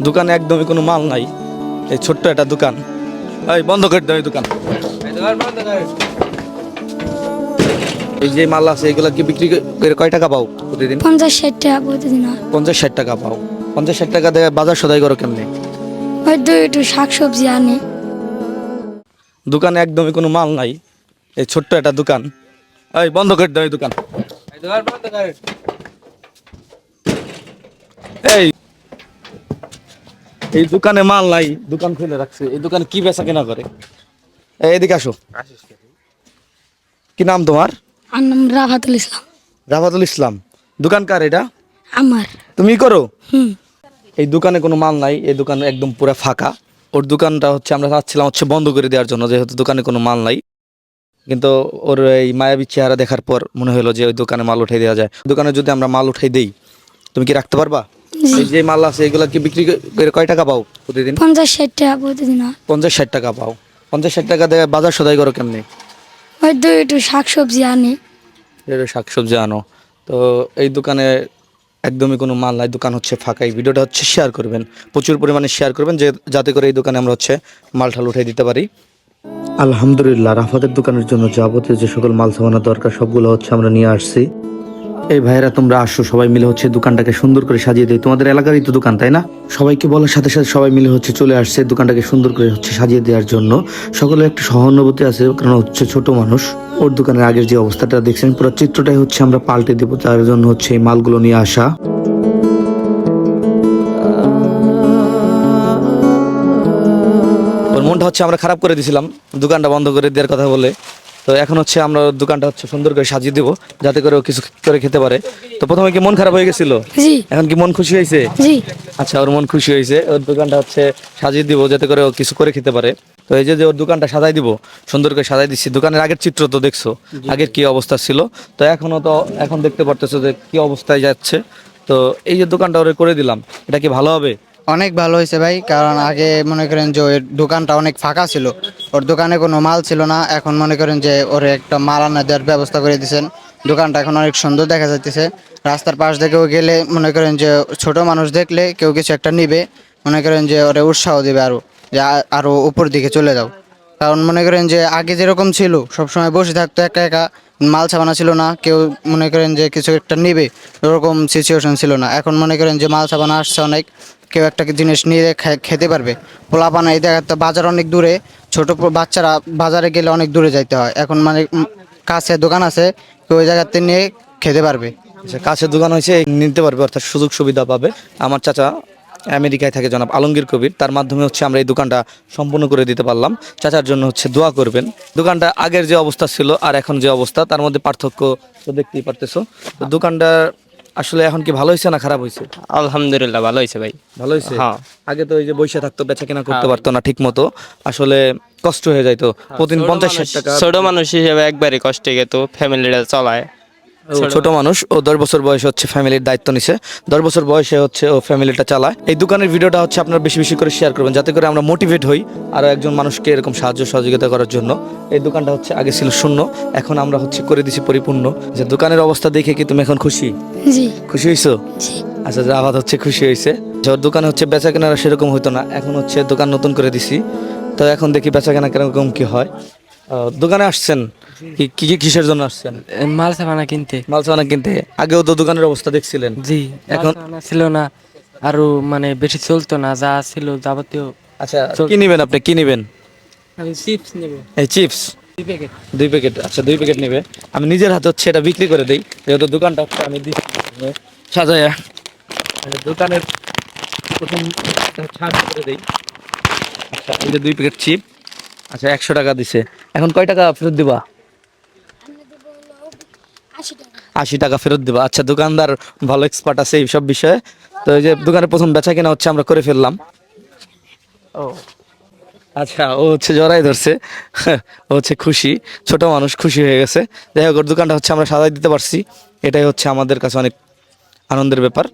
দোকানে একদমই কোনো মাল নাই। এই ছোট্ট একটা দোকান। এই বন্ধ করে দাও এই দোকান। এই যে মাল আছে এগুলা কি বিক্রি করে কয় টাকা পাও প্রতিদিন? 50-60 টাকা প্রতিদিন হয়। 50-60 টাকা পাও। 50-60 টাকা দিয়ে বাজার সদাই করো কেমনে? হয়তো একটু শাকসবজি আনি। দোকানে একদমই কোনো মাল নাই। এই ছোট্ট একটা দোকান। এই বন্ধ করে দাও এই দোকান। এই এই দোকানে মাল নাই, দোকান খুলে রাখছে। এই দোকানে কি বেচা কেনা করে? এদিকে আসো। কি নাম তোমার? আর নাম রাফাতুল ইসলাম। রাফাতুল ইসলাম। দোকান কার এটা? আমার। তুমি করো? হুম। এই দোকানে কোনো মাল নাই, এই দোকান একদম পুরো ফাঁকা। ওর দোকানটা হচ্ছে আমরা চাচ্ছিলাম হচ্ছে বন্ধ করে দেওয়ার জন্য, যেহেতু দোকানে কোনো মাল নাই। কিন্তু ওর এই মায়াবী চেহারা দেখার পর মনে হলো যে ওই দোকানে মাল উঠাই দেওয়া যায়। দোকানে যদি আমরা মাল উঠাই দেই, তুমি কি রাখতে পারবা? এই যে মাল আছে এগুলা কি বিক্রি করে কয় টাকা পাও প্রতিদিন? 50-60 টাকা প্রতিদিন হয়। 50-60 টাকা পাও। 50-60 টাকা দিয়ে বাজার সদাই করো কেমনে? হয়তো একটু শাকসবজি আনি। এর শাকসবজি আনো। তো এই দোকানে একদমই কোনো মাল নাই, দোকান হচ্ছে ফাঁকা। এই ভিডিওটা হচ্ছে শেয়ার করবেন, প্রচুর পরিমাণে শেয়ার করবেন, যাতে করে এই দোকানে আমরা হচ্ছে মাল ঠাল উঠাই দিতে পারি। আলহামদুলিল্লাহ, রাফাতের দোকানের জন্য যাবতীয় যে সকল মাল সামানা দরকার সবগুলো হচ্ছে আমরা নিয়ে আসছি। এই ভাইয়েরা তোমরা আসো, সবাই মিলে হচ্ছে দোকানটাকে সুন্দর করে সাজিয়ে দেয়। তোমাদের এলাকারই তো দোকান, তাই না? সবাইকে বলার সাথে সাথে সবাই মিলে হচ্ছে চলে আসছে দোকানটাকে সুন্দর করে হচ্ছে সাজিয়ে দেওয়ার জন্য। সকলের একটা সহানুভূতি আছে, কারণ হচ্ছে ছোট মানুষ। ওর দোকানের আগের যে অবস্থাটা দেখছেন, পুরো চিত্রটাই হচ্ছে আমরা পাল্টে দেবো, তার জন্য হচ্ছে এই মালগুলো নিয়ে আসা। ওর মনটা হচ্ছে আমরা খারাপ করে দিয়েছিলাম দোকানটা বন্ধ করে দেওয়ার কথা বলে। তো এখন হচ্ছে আমরা দোকানটা হচ্ছে সুন্দর করে সাজিয়ে দেবো, যাতে করে ও কিছু করে খেতে পারে। তো প্রথমে কি মন খারাপ হয়ে গেছিল? জি। এখন কি মন খুশি হয়েছে? জি। আচ্ছা, ওর মন খুশি হয়েছে। ওর দোকানটা হচ্ছে সাজিয়ে দিব, যাতে করে ও কিছু করে খেতে পারে। তো এই যে ওর দোকানটা সাজাই দিব, সুন্দর করে সাজাই দিচ্ছি। দোকানের আগের চিত্র তো দেখছো, আগের কি অবস্থা ছিল। তো এখন দেখতে পারতেছো যে কি অবস্থায় যাচ্ছে। তো এই যে দোকানটা ওরে করে দিলাম, এটা কি ভালো হবে? অনেক ভালো হয়েছে ভাই, কারণ আগে মনে করেন যে ওর দোকানটা অনেক ফাঁকা ছিল, ওর দোকানে কোনো মাল ছিল না। এখন মনে করেন যে ওর একটা মাল আনা দেওয়ার ব্যবস্থা করে দিয়েছেন। দোকানটা এখন অনেক সুন্দর দেখা যাচ্ছে। রাস্তার পাশ থেকেও গেলে মনে করেন যে ছোট মানুষ দেখলে কেউ কিছু একটা নিবে, মনে করেন যে ওরে উৎসাহ দেবে আরও, যে আরও উপর দিকে চলে যাও। কারণ মনে করেন যে আগে যেরকম ছিল, সবসময় বসে থাকতো একা একা, মাল ছাপানা ছিল না, কেউ মনে করেন যে কিছু একটা নিবে ওরকম সিচুয়েশন ছিল না। এখন মনে করেন যে মাল ছাপানা আসছে অনেক, কেউ একটা জিনিস নিয়ে খেতে পারবে। পোলাপানা এই দেখা, বাজার অনেক দূরে, ছোট বাচ্চারা বাজারে গেলে অনেক দূরে যাইতে হয়। এখন মানে কাছে দোকান আছে, কেউ ওই জায়গাতে নিয়ে খেতে পারবে। আচ্ছা, কাছের দোকান হয়েছে, নিতে পারবে, অর্থাৎ সুযোগ সুবিধা পাবে। আমার চাচা আমেরিকায় থাকে, জনাব আলমগীর কবির, তার মাধ্যমে হচ্ছে আমরা এই দোকানটা সম্পূর্ণ করে দিতে পারলাম। চাচার জন্য হচ্ছে দোয়া করবেন। দোকানটা আগের যে অবস্থা ছিল আর এখন যে অবস্থা, তার মধ্যে পার্থক্য তো দেখতেই পারতেছো। তো দোকানটা আসলে এখন কি ভালো হয়েছে না খারাপ হয়েছে? আলহামদুলিল্লাহ ভালো হয়েছে ভাই। ভালো হয়েছে। হ্যাঁ। আগে তো ওই যে বৈশা থাকতো, বেচা কেনা করতে পারতো না ঠিক মতো, আসলে কষ্ট হয়ে যাইতো। প্রতিদিন 50-60 টাকা। ছোট মানুষ হিসেবে একবারে কষ্টে গেত, ফ্যামিলিটা চালায়। ছোট মানুষ, ও 10 বছর বয়সে হচ্ছে ফ্যামিলির দায়িত্ব নিছে। 10 বছর বয়সে হচ্ছে ও ফ্যামিলিটা চালায়। এই দোকানের ভিডিওটা হচ্ছে আপনারা বেশি বেশি করে শেয়ার করবেন, যাতে করে আমরা মোটিভেট হই আরো একজন মানুষকে এরকম সাহায্য সহযোগিতা করার জন্য। এই দোকানটা হচ্ছে আগে ছিল শূন্য, এখন আমরা হচ্ছে করে দিছি পরিপূর্ণ। যে দোকানের অবস্থা দেখে কি তুমি এখন খুশি? জি। খুশি হয়েছো? জি। আচ্ছা, আবাদ হচ্ছে খুশি হয়েছে। ওর দোকানে হচ্ছে বেচা কেনারা সেরকম হইতো না, এখন হচ্ছে দোকান নতুন করে দিছি। তো এখন দেখি বেচা কেনা কিরকম কি হয়। দোকানে আসছেন কি কিসের জন্য আসছেন? মাল সামানা কিনতে। মাল সামানা কিনতে। আগেও তো দোকানের অবস্থা দেখছিলেন। জি। এখন এখন ছিল না, আরো মানে বেশি চলতো না, যা ছিল যাবতীয়। আচ্ছা, কি নিবেন আপনি, কি নিবেন? আমি চিপস নেব এই চিপস 2 প্যাকেট। 2 প্যাকেট। আচ্ছা, 2 প্যাকেট নেবে। আমি নিজের হাতে হচ্ছে এটা বিক্রি করে দেই, যেহেতু দোকানটা হচ্ছে আমি দিচ্ছি সাজায়া। দোকানের প্রথম ছাড় করে দেই। আচ্ছা, এই যে 2 প্যাকেট চিপ। আচ্ছা, 100 টাকা দিছে। এখন কয় টাকা ফেরত দিবা? 80 টাকা। 80 টাকা ফেরত দিবা। আচ্ছা, দোকানদার ভালো এক্সপার্ট আছে এইসব বিষয়ে। তো এই যে দোকানের প্রথম বেচা কেনা হচ্ছে আমরা করে ফেললাম। ও আচ্ছা, ও হচ্ছে জড়াই ধরছে। ও হচ্ছে খুশি, ছোট মানুষ খুশি হয়ে গেছে। যাই হোক, ওর দোকানটা হচ্ছে আমরা সাজাই দিতে পারছি, এটাই হচ্ছে আমাদের কাছে অনেক আনন্দের ব্যাপার।